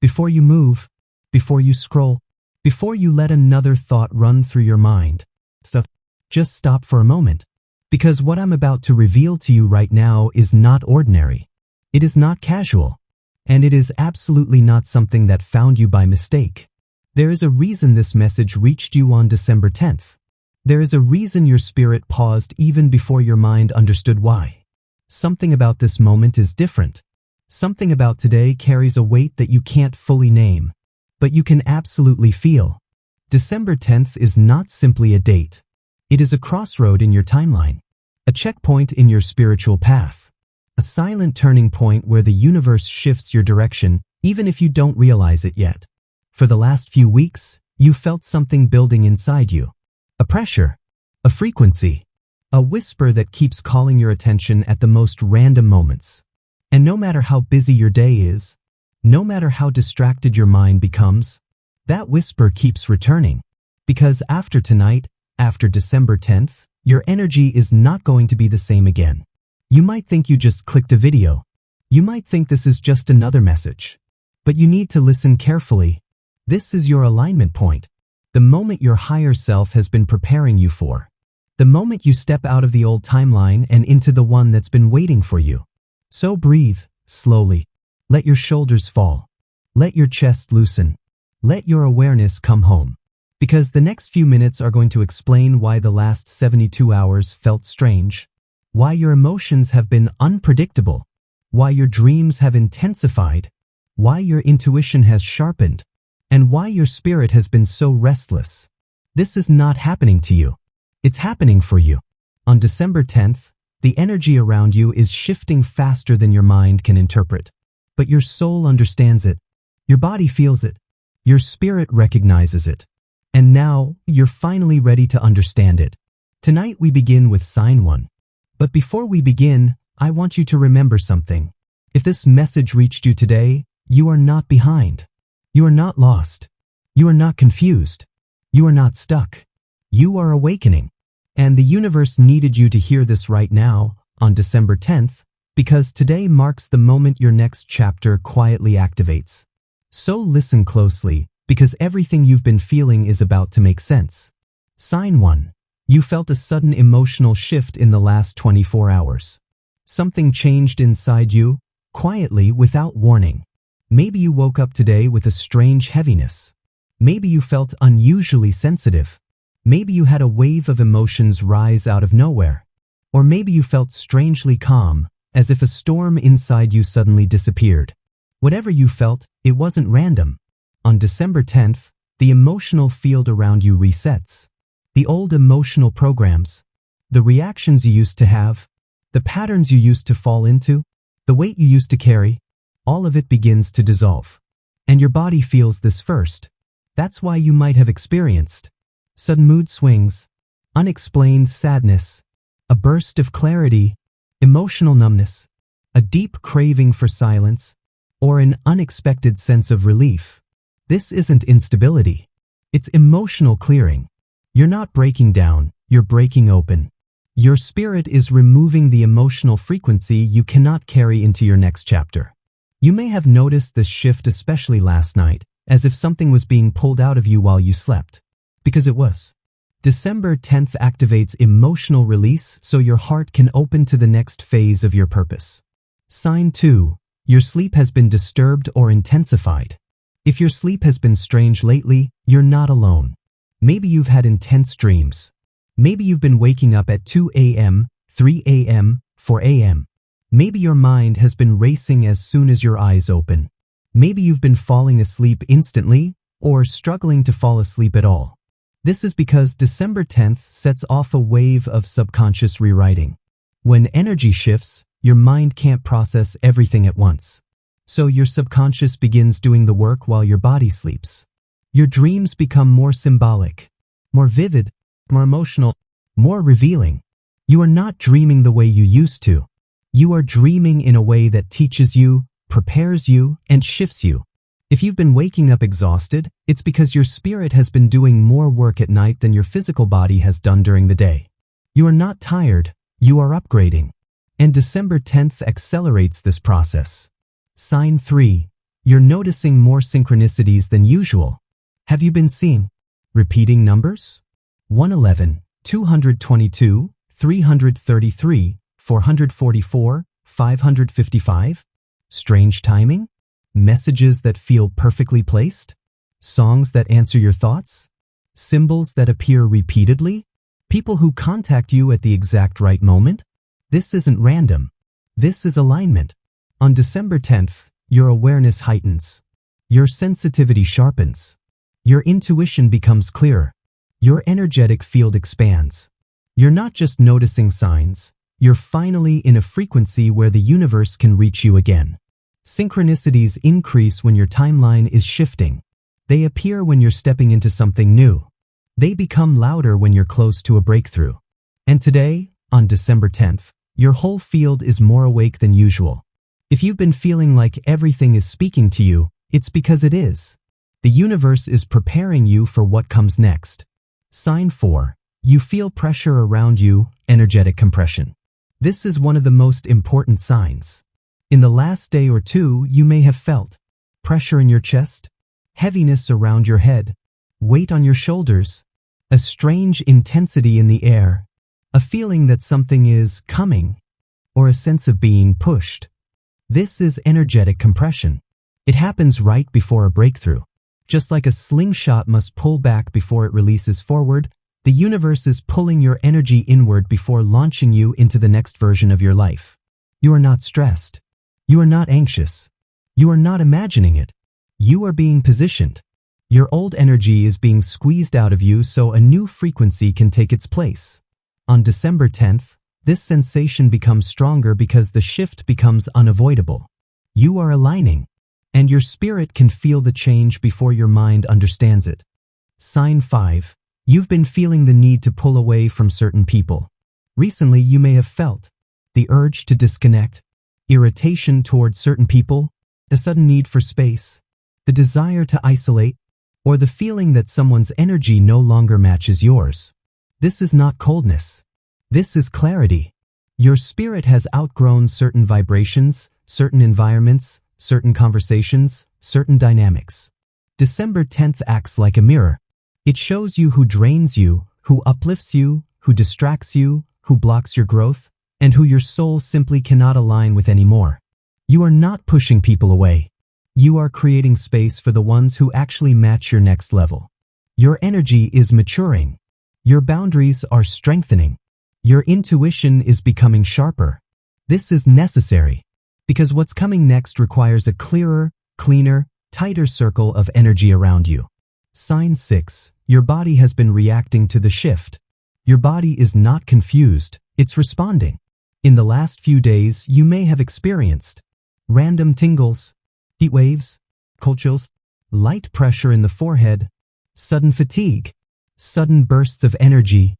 before you move, before you scroll, before you let another thought run through your mind. So, just stop for a moment. Because what I'm about to reveal to you right now is not ordinary. It is not casual. And it is absolutely not something that found you by mistake. There is a reason this message reached you on December 10th. There is a reason your spirit paused even before your mind understood why. Something about this moment is different. Something about today carries a weight that you can't fully name, but you can absolutely feel. December 10th is not simply a date. It is a crossroad in your timeline, a checkpoint in your spiritual path, a silent turning point where the universe shifts your direction, even if you don't realize it yet. For the last few weeks, you felt something building inside you. A pressure, a frequency, a whisper that keeps calling your attention at the most random moments. And no matter how busy your day is, no matter how distracted your mind becomes, that whisper keeps returning. Because after tonight, after December 10th, your energy is not going to be the same again. You might think you just clicked a video. You might think this is just another message. But you need to listen carefully. This is your alignment point. The moment your higher self has been preparing you for. The moment you step out of the old timeline and into the one that's been waiting for you. So breathe, slowly. Let your shoulders fall. Let your chest loosen. Let your awareness come home. Because the next few minutes are going to explain why the last 72 hours felt strange. Why your emotions have been unpredictable. Why your dreams have intensified. Why your intuition has sharpened. And why your spirit has been so restless. This is not happening to you. It's happening for you. On December 10th, the energy around you is shifting faster than your mind can interpret. But your soul understands it. Your body feels it. Your spirit recognizes it. And now, you're finally ready to understand it. Tonight we begin with sign 1. But before we begin, I want you to remember something. If this message reached you today, you are not behind. You are not lost. You are not confused. You are not stuck. You are awakening. And the universe needed you to hear this right now, on December 10th, because today marks the moment your next chapter quietly activates. So listen closely, because everything you've been feeling is about to make sense. Sign 1. You felt a sudden emotional shift in the last 24 hours. Something changed inside you, quietly, without warning. Maybe you woke up today with a strange heaviness. Maybe you felt unusually sensitive. Maybe you had a wave of emotions rise out of nowhere. Or maybe you felt strangely calm, as if a storm inside you suddenly disappeared. Whatever you felt, it wasn't random. On December 10th, the emotional field around you resets. The old emotional programs, the reactions you used to have, the patterns you used to fall into, the weight you used to carry, all of it begins to dissolve. And your body feels this first. That's why you might have experienced sudden mood swings, unexplained sadness, a burst of clarity, emotional numbness, a deep craving for silence, or an unexpected sense of relief. This isn't instability. It's emotional clearing. You're not breaking down, you're breaking open. Your spirit is removing the emotional frequency you cannot carry into your next chapter. You may have noticed this shift especially last night, as if something was being pulled out of you while you slept. Because it was. December 10th activates emotional release so your heart can open to the next phase of your purpose. Sign 2. Your sleep has been disturbed or intensified. If your sleep has been strange lately, you're not alone. Maybe you've had intense dreams. Maybe you've been waking up at 2 a.m., 3 a.m., 4 a.m. Maybe your mind has been racing as soon as your eyes open. Maybe you've been falling asleep instantly or struggling to fall asleep at all. This is because December 10th sets off a wave of subconscious rewriting. When energy shifts, your mind can't process everything at once. So your subconscious begins doing the work while your body sleeps. Your dreams become more symbolic, more vivid, more emotional, more revealing. You are not dreaming the way you used to. You are dreaming in a way that teaches you, prepares you, and shifts you. If you've been waking up exhausted, it's because your spirit has been doing more work at night than your physical body has done during the day. You are not tired, you are upgrading. And December 10th accelerates this process. Sign 3. You're noticing more synchronicities than usual. Have you been seeing repeating numbers? 111, 222, 333, 444, 555? Strange timing? Messages that feel perfectly placed? Songs that answer your thoughts? Symbols that appear repeatedly? People who contact you at the exact right moment? This isn't random. This is alignment. On December 10th, your awareness heightens. Your sensitivity sharpens. Your intuition becomes clearer. Your energetic field expands. You're not just noticing signs, you're finally in a frequency where the universe can reach you again. Synchronicities increase when your timeline is shifting. They appear when you're stepping into something new. They become louder when you're close to a breakthrough. And today, on December 10th, your whole field is more awake than usual. If you've been feeling like everything is speaking to you, it's because it is. The universe is preparing you for what comes next. Sign 4. You feel pressure around you, energetic compression. This is one of the most important signs. In the last day or two, you may have felt pressure in your chest, heaviness around your head, weight on your shoulders, a strange intensity in the air, a feeling that something is coming, or a sense of being pushed. This is energetic compression. It happens right before a breakthrough. Just like a slingshot must pull back before it releases forward, the universe is pulling your energy inward before launching you into the next version of your life. You are not stressed. You are not anxious. You are not imagining it. You are being positioned. Your old energy is being squeezed out of you so a new frequency can take its place. On December 10th, this sensation becomes stronger because the shift becomes unavoidable. You are aligning, and your spirit can feel the change before your mind understands it. Sign 5. You've been feeling the need to pull away from certain people. Recently, you may have felt the urge to disconnect, irritation towards certain people, a sudden need for space, the desire to isolate, or the feeling that someone's energy no longer matches yours. This is not coldness. This is clarity. Your spirit has outgrown certain vibrations, certain environments, certain conversations, certain dynamics. December 10th acts like a mirror. It shows you who drains you, who uplifts you, who distracts you, who blocks your growth, and who your soul simply cannot align with anymore. You are not pushing people away. You are creating space for the ones who actually match your next level. Your energy is maturing. Your boundaries are strengthening. Your intuition is becoming sharper. This is necessary, because what's coming next requires a clearer, cleaner, tighter circle of energy around you. Sign 6. Your body has been reacting to the shift. Your body is not confused, it's responding. In the last few days, you may have experienced random tingles, heat waves, cold chills, light pressure in the forehead, sudden fatigue, sudden bursts of energy,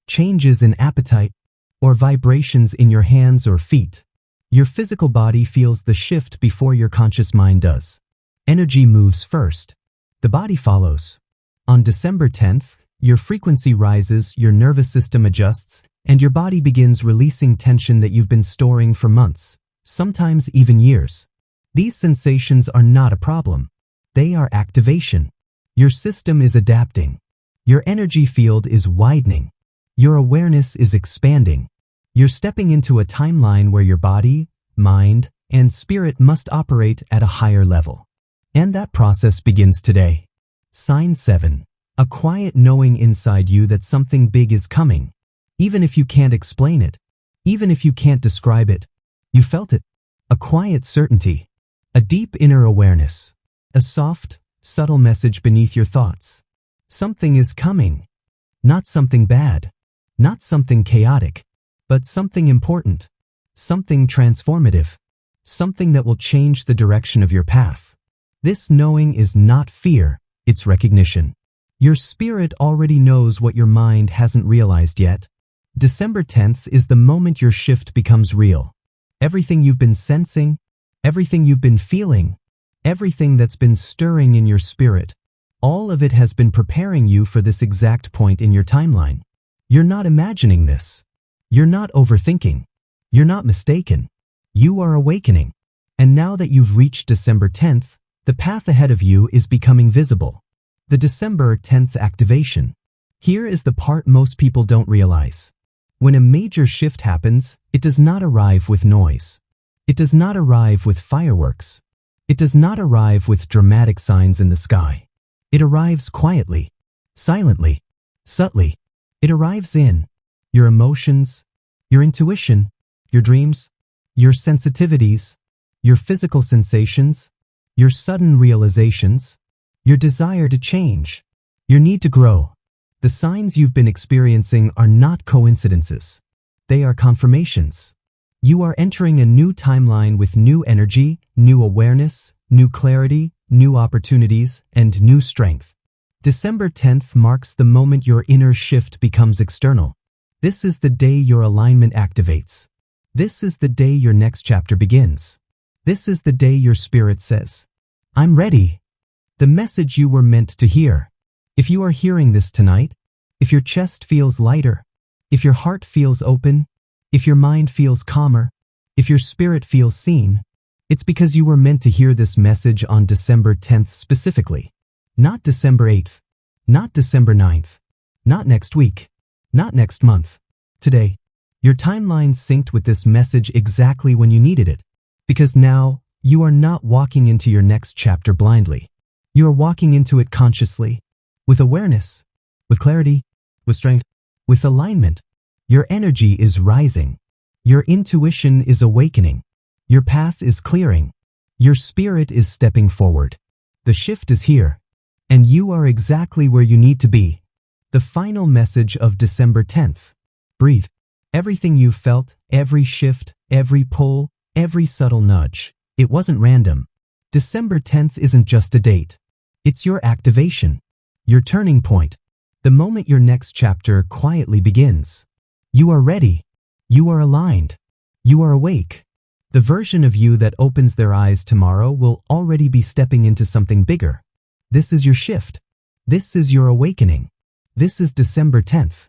changes in appetite, or vibrations in your hands or feet. Your physical body feels the shift before your conscious mind does. Energy moves first. The body follows. On December 10th, your frequency rises, your nervous system adjusts, and your body begins releasing tension that you've been storing for months, sometimes even years. These sensations are not a problem. They are activation. Your system is adapting. Your energy field is widening. Your awareness is expanding. You're stepping into a timeline where your body, mind, and spirit must operate at a higher level. And that process begins today. Sign 7. A quiet knowing inside you that something big is coming. Even if you can't explain it, even if you can't describe it, you felt it. A quiet certainty. A deep inner awareness. A soft, subtle message beneath your thoughts. Something is coming. Not something bad. Not something chaotic. But something important. Something transformative. Something that will change the direction of your path. This knowing is not fear, it's recognition. Your spirit already knows what your mind hasn't realized yet. December 10th is the moment your shift becomes real. Everything you've been sensing, everything you've been feeling, everything that's been stirring in your spirit, all of it has been preparing you for this exact point in your timeline. You're not imagining this. You're not overthinking. You're not mistaken. You are awakening. And now that you've reached December 10th, the path ahead of you is becoming visible. The December 10th activation. Here is the part most people don't realize. When a major shift happens, it does not arrive with noise. It does not arrive with fireworks. It does not arrive with dramatic signs in the sky. It arrives quietly, silently, subtly. It arrives in your emotions, your intuition, your dreams, your sensitivities, your physical sensations, your sudden realizations, your desire to change, your need to grow. The signs you've been experiencing are not coincidences. They are confirmations. You are entering a new timeline with new energy, new awareness, new clarity, new opportunities, and new strength. December 10th marks the moment your inner shift becomes external. This is the day your alignment activates. This is the day your next chapter begins. This is the day your spirit says, "I'm ready." The message you were meant to hear. If you are hearing this tonight, if your chest feels lighter, if your heart feels open, if your mind feels calmer, if your spirit feels seen, it's because you were meant to hear this message on December 10th specifically. Not December 8th, not December 9th, not next week, not next month. Today, your timeline synced with this message exactly when you needed it. Because now, you are not walking into your next chapter blindly. You are walking into it consciously, with awareness, with clarity, with strength, with alignment. Your energy is rising. Your intuition is awakening. Your path is clearing. Your spirit is stepping forward. The shift is here, and you are exactly where you need to be. The final message of December 10th. Breathe. Everything you felt, every shift, every pull, every subtle nudge, it wasn't random. December 10th isn't just a date. It's your activation, your turning point, the moment your next chapter quietly begins. You are ready. You are aligned. You are awake. The version of you that opens their eyes tomorrow will already be stepping into something bigger. This is your shift. This is your awakening. This is December 10th.